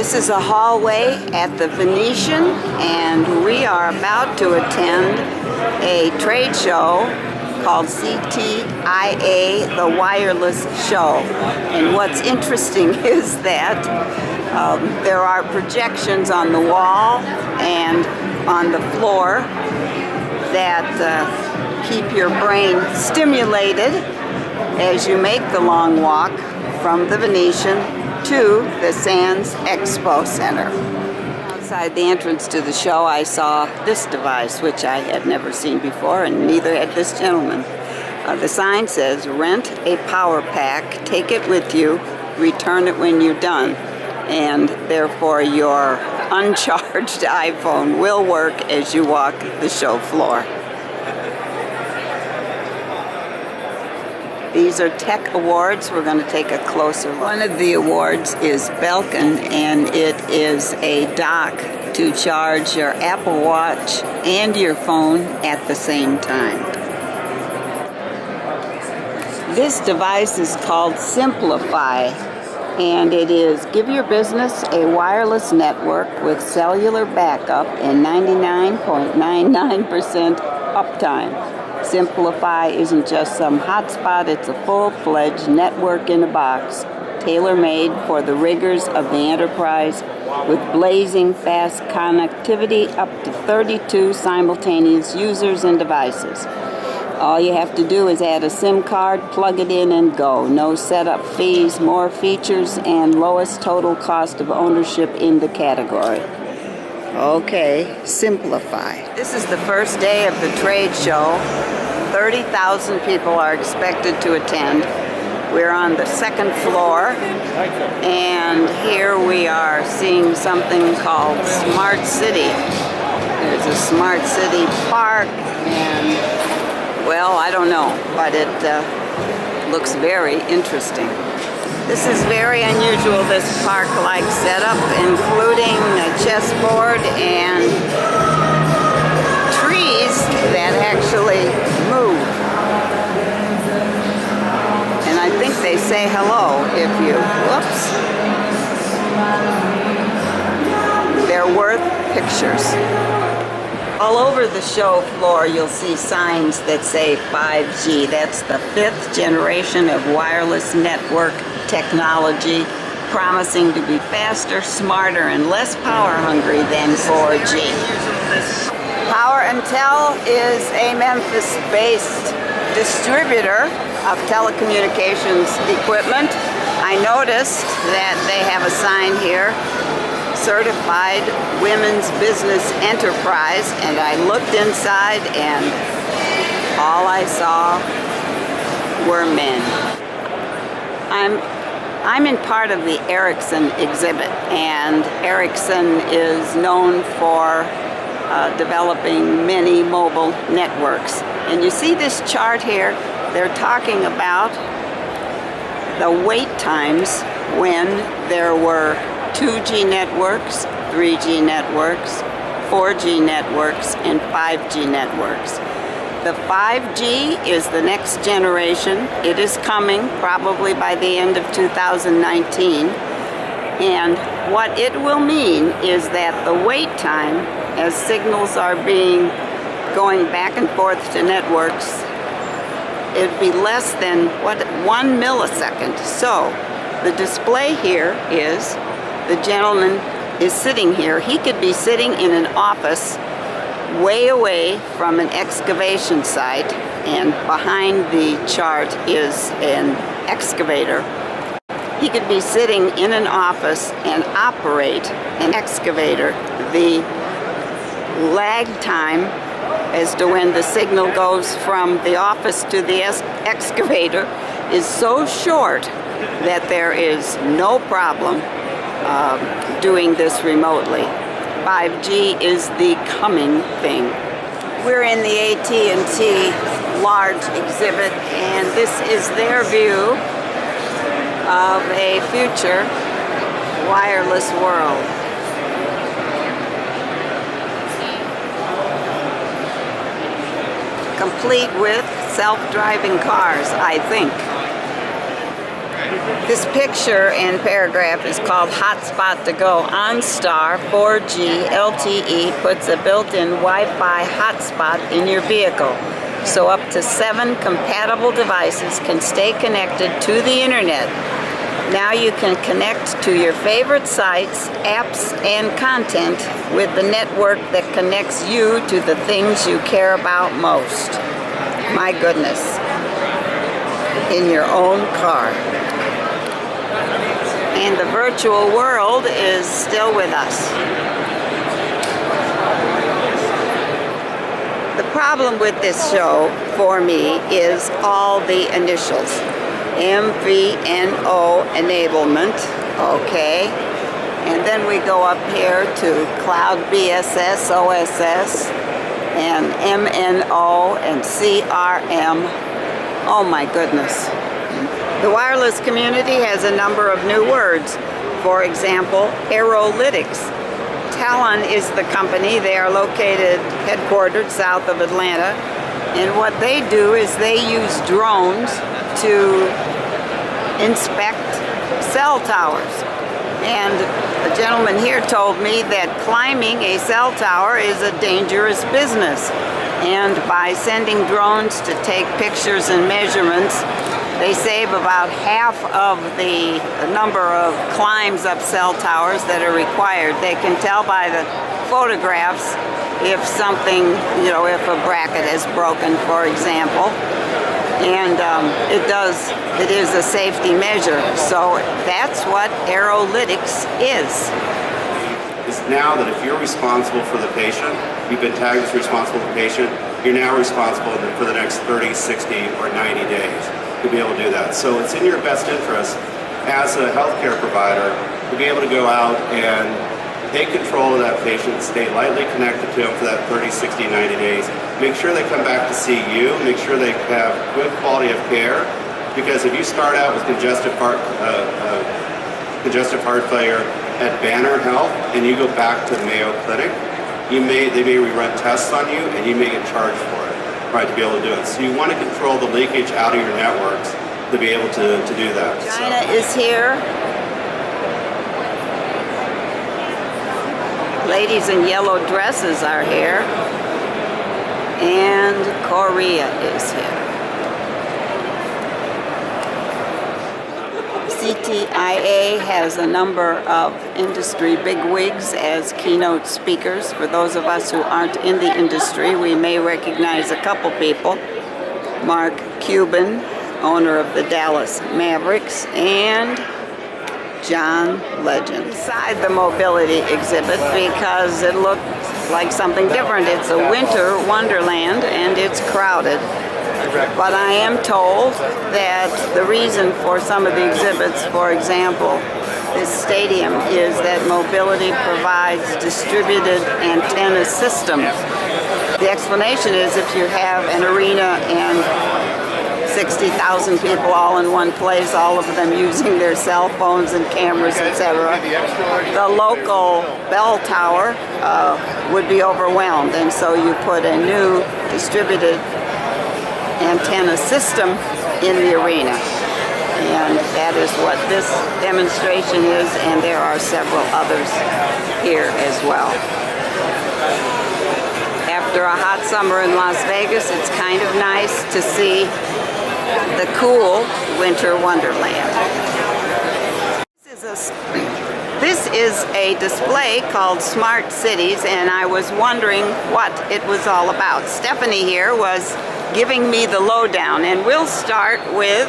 This is a hallway at the Venetian, and we are about to attend a trade show called CTIA, the Wireless Show. And what's interesting is that there are projections on the wall and on the floor that keep your brain stimulated as you make the long walk from the Venetian to the Sands Expo Center. Outside the entrance to the show, I saw this device, which I had never seen before, and neither had this gentleman. The sign says, "Rent a power pack, take it with you, return it when you're done," and therefore your uncharged iPhone will work as you walk the show floor. These are tech awards. We're going to take a closer look. One of the awards is Belkin, and it is a dock to charge your Apple Watch and your phone at the same time. This device is called Simplify, and it is give your business a wireless network with cellular backup and 99.99% uptime. Simplify isn't just some hotspot, it's a full-fledged network in a box, tailor-made for the rigors of the enterprise, with blazing fast connectivity up to 32 simultaneous users and devices. All you have to do is add a SIM card, plug it in, and go. No setup fees, more features, and lowest total cost of ownership in the category. Okay, Simplify. This is the first day of the trade show. 30,000 people are expected to attend. We're on the second floor, and here we are seeing something called Smart City. There's a Smart City park, and well, I don't know, but it looks very interesting. This is very unusual, this park-like setup, including a chessboard and trees that actually move. And I think they say hello if you, whoops. They're worth pictures. All over the show floor, you'll see signs that say 5G. That's the 5th generation of wireless network technology, promising to be faster, smarter, and less power hungry than 4G. Power & Tel is a Memphis-based distributor of telecommunications equipment. I noticed that they have a sign here, Certified Women's Business Enterprise, and I looked inside and all I saw were men. I'm in part of the Ericsson exhibit, and Ericsson is known for developing many mobile networks. And you see this chart here, they're talking about the wait times when there were 2G networks, 3G networks, 4G networks, and 5G networks. The 5G is the next generation. It is coming probably by the end of 2019. And what it will mean is that the wait time, as signals are going back and forth to networks, it'd be less than 1 millisecond. So the display here is the gentleman is sitting here. He could be sitting in an office way away from an excavation site, and behind the chart is an excavator. He could be sitting in an office and operate an excavator. The lag time as to when the signal goes from the office to the excavator is so short that there is no problem doing this remotely. 5G is the coming thing. We're in the AT&T large exhibit, and this is their view of a future wireless world. Complete with self-driving cars, I think. This picture and paragraph is called Hotspot to Go. Onstar 4G LTE puts a built-in Wi-Fi hotspot in your vehicle, so up to 7 compatible devices can stay connected to the internet. Now you can connect to your favorite sites, apps, and content with the network that connects you to the things you care about most. My goodness. In your own car. And the virtual world is still with us. The problem with this show, for me, is all the initials. MVNO enablement, okay. And then we go up here to Cloud BSS, OSS, and MNO and CRM. Oh my goodness. The wireless community has a number of new words. For example, aerolytics. Talon is the company. They are located, headquartered south of Atlanta. And what they do is they use drones to inspect cell towers. And a gentleman here told me that climbing a cell tower is a dangerous business. And by sending drones to take pictures and measurements, they save about half of the number of climbs up cell towers that are required. They can tell by the photographs if something, if a bracket is broken, for example. And it is a safety measure. So that's what aerolytics is. It's now that if you're responsible for the patient, you've been tagged as responsible for the patient, you're now responsible for the next 30, 60, or 90 days to be able to do that. So it's in your best interest as a healthcare provider to be able to go out and take control of that patient, stay lightly connected to them for that 30, 60, 90 days. Make sure they come back to see you. Make sure they have good quality of care. Because if you start out with congestive heart failure at Banner Health and you go back to the Mayo Clinic, they may rerun tests on you and you may get charged for it, right, to be able to do it. So you want to control the leakage out of your networks to be able to do that. China is here. Ladies in yellow dresses are here. And Korea is here. CTIA has a number of industry bigwigs as keynote speakers. For those of us who aren't in the industry, we may recognize a couple people. Mark Cuban, owner of the Dallas Mavericks, and John Legend. Inside the mobility exhibit because it looked like something different. It's a winter wonderland and it's crowded. But I am told that the reason for some of the exhibits, for example, this stadium, is that mobility provides distributed antenna systems. The explanation is if you have an arena and 60,000 people all in one place, all of them using their cell phones and cameras, etc., the local bell tower would be overwhelmed. And so you put a new distributed antenna system in the arena. And that is what this demonstration is, and there are several others here as well. After a hot summer in Las Vegas, it's kind of nice to see the cool winter wonderland. This is a display called Smart Cities, and I was wondering what it was all about. Stephanie here was giving me the lowdown, and we'll start with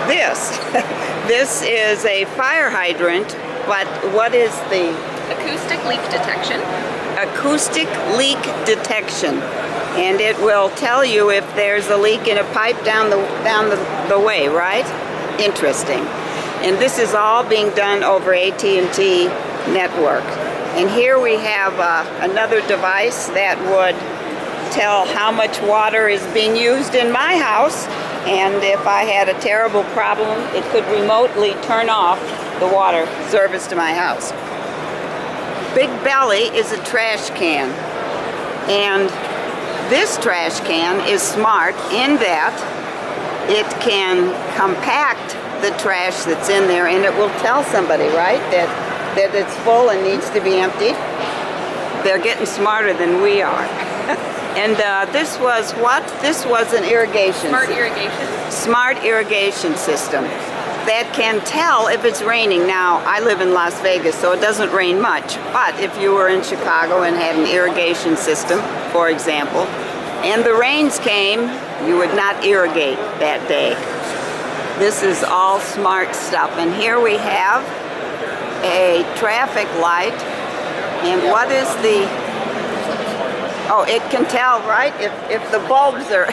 this. This is a fire hydrant, but what is the... Acoustic leak detection. Acoustic leak detection. And it will tell you if there's a leak in a pipe down the way, right? Interesting. And this is all being done over AT&T network. And here we have another device that would tell how much water is being used in my house. And if I had a terrible problem, it could remotely turn off the water service to my house. Big Belly is a trash can. And this trash can is smart in that it can compact the trash that's in there, and it will tell somebody, right, that it's full and needs to be emptied. They're getting smarter than we are. And this was what? This was an irrigation. Smart irrigation. Smart irrigation system that can tell if it's raining. Now, I live in Las Vegas, so it doesn't rain much. But if you were in Chicago and had an irrigation system, for example, and the rains came, you would not irrigate that day. This is all smart stuff. And here we have a traffic light. And what is the... Oh, it can tell, right? If the bulbs are...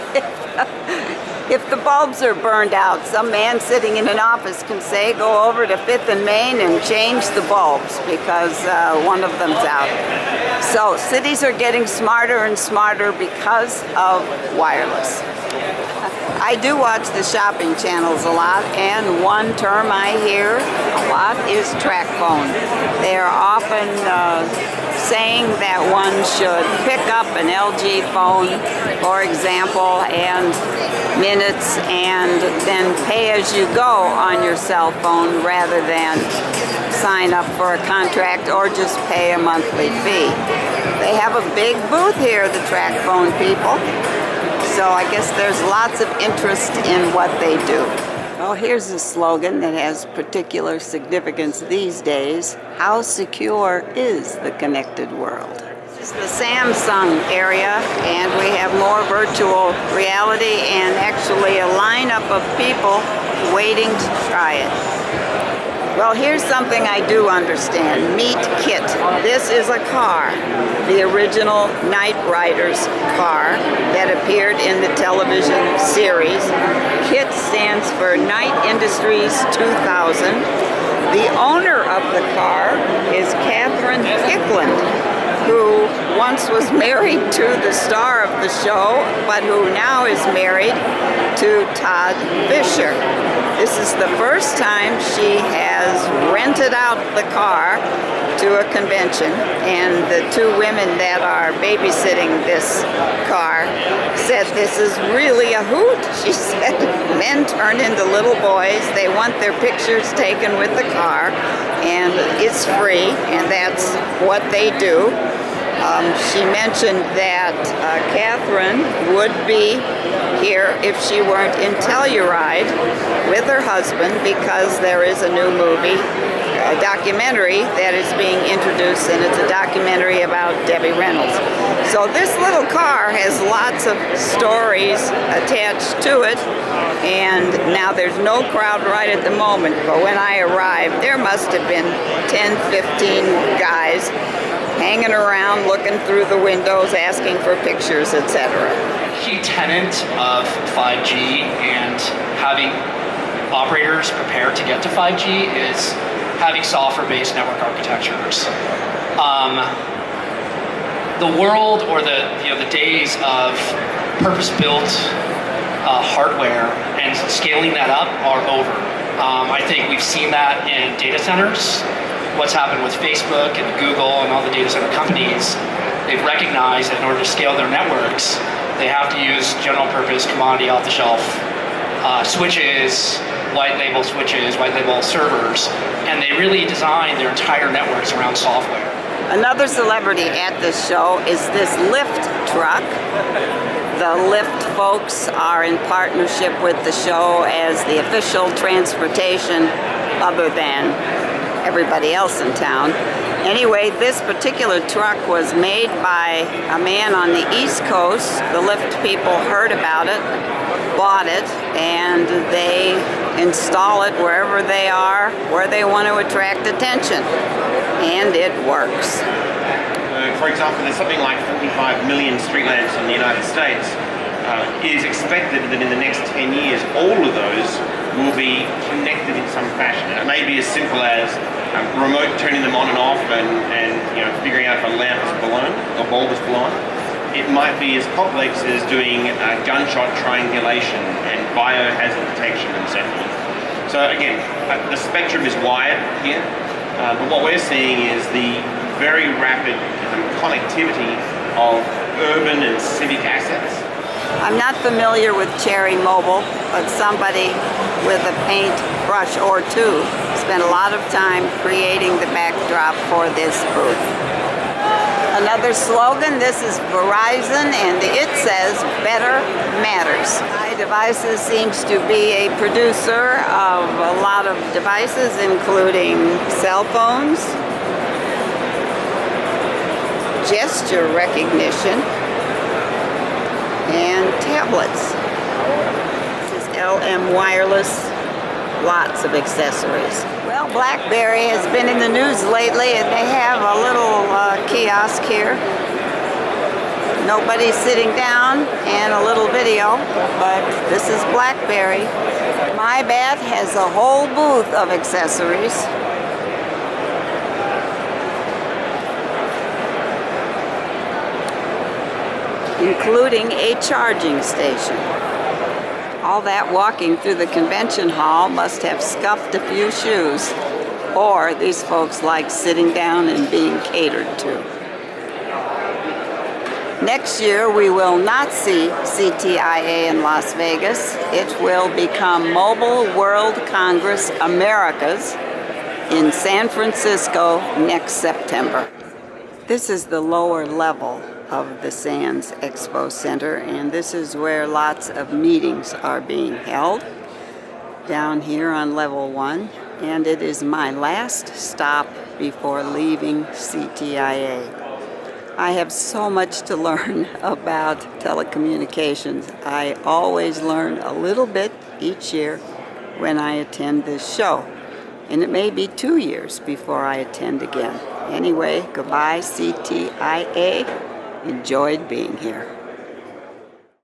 If the bulbs are burned out, some man sitting in an office can say, go over to 5th and Main and change the bulbs because one of them's out. So cities are getting smarter and smarter because of wireless. I do watch the shopping channels a lot, and one term I hear a lot is Tracfone. They are often saying that one should pick up an LG phone, for example, and minutes, and then pay as you go on your cell phone rather than sign up for a contract or just pay a monthly fee. They have a big booth here, the Tracfone people. So I guess there's lots of interest in what they do. Well, here's a slogan that has particular significance these days. How secure is the connected world? This is the Samsung area, and we have more virtual reality and actually a lineup of people waiting to try it. Well, here's something I do understand. Meet Kit. This is a car, the original Knight Rider's car that appeared in the television series. KIT stands for Knight Industries 2000. The owner of the car is Catherine Hickland, who once was married to the star of the show, but who now is married to Todd Fisher. This is the first time she has rented out the car to a convention, and the two women that are babysitting this car said this is really a hoot. She said men turn into little boys, they want their pictures taken with the car, and it's free, and that's what they do. She mentioned that Catherine would be here if she weren't in Telluride with her husband, because there is a new movie, a documentary that is being introduced, and it's a documentary about Debbie Reynolds. So this little car has lots of stories attached to it, and now there's no crowd right at the moment, but when I arrived, there must have been 10, 15 guys hanging around, looking through the windows, asking for pictures, etc. Key tenet of 5G and having operators prepared to get to 5G is having software-based network architectures. The world, or the days of purpose-built hardware and scaling that up are over. I think we've seen that in data centers. What's happened with Facebook and Google and all the data center companies, they've recognized that in order to scale their networks, they have to use general purpose commodity off-the-shelf switches, white label switches, white label servers, and they really design their entire networks around software. Another celebrity at this show is this Lyft truck. The Lyft folks are in partnership with the show as the official transportation other than everybody else in town. Anyway, this particular truck was made by a man on the East Coast. The Lyft people heard about it, bought it, and they install it wherever they are, where they want to attract attention. And it works. For example, there's something like 45 million street lamps in the United States. It is expected that in the next 10 years, all of those will be connected in some fashion. And it may be as simple as remote turning them on and off, and figuring out if a lamp is blown or bulb is blown. It might be as complex as doing gunshot triangulation and biohazard detection and so forth. So again, the spectrum is wide here, but what we're seeing is the very rapid connectivity of urban and civic assets. I'm not familiar with Cherry Mobile, but somebody with a paint brush or two. Spent a lot of time creating the backdrop for this booth. Another slogan, this is Verizon, and it says, better matters. iDevices seems to be a producer of a lot of devices, including cell phones, gesture recognition, and tablets. This is LM Wireless, lots of accessories. Well, BlackBerry has been in the news lately, and they have a little kiosk here. Nobody sitting down and a little video, but this is BlackBerry. My Bat has a whole booth of accessories. Including a charging station. All that walking through the convention hall must have scuffed a few shoes, or these folks like sitting down and being catered to. Next year we will not see CTIA in Las Vegas. It will become Mobile World Congress Americas in San Francisco next September. This is the lower level of the Sands Expo Center, and this is where lots of meetings are being held, down here on level 1, and it is my last stop before leaving CTIA. I have so much to learn about telecommunications. I always learn a little bit each year when I attend this show, and it may be 2 years before I attend again. Anyway, goodbye CTIA. Enjoyed being here.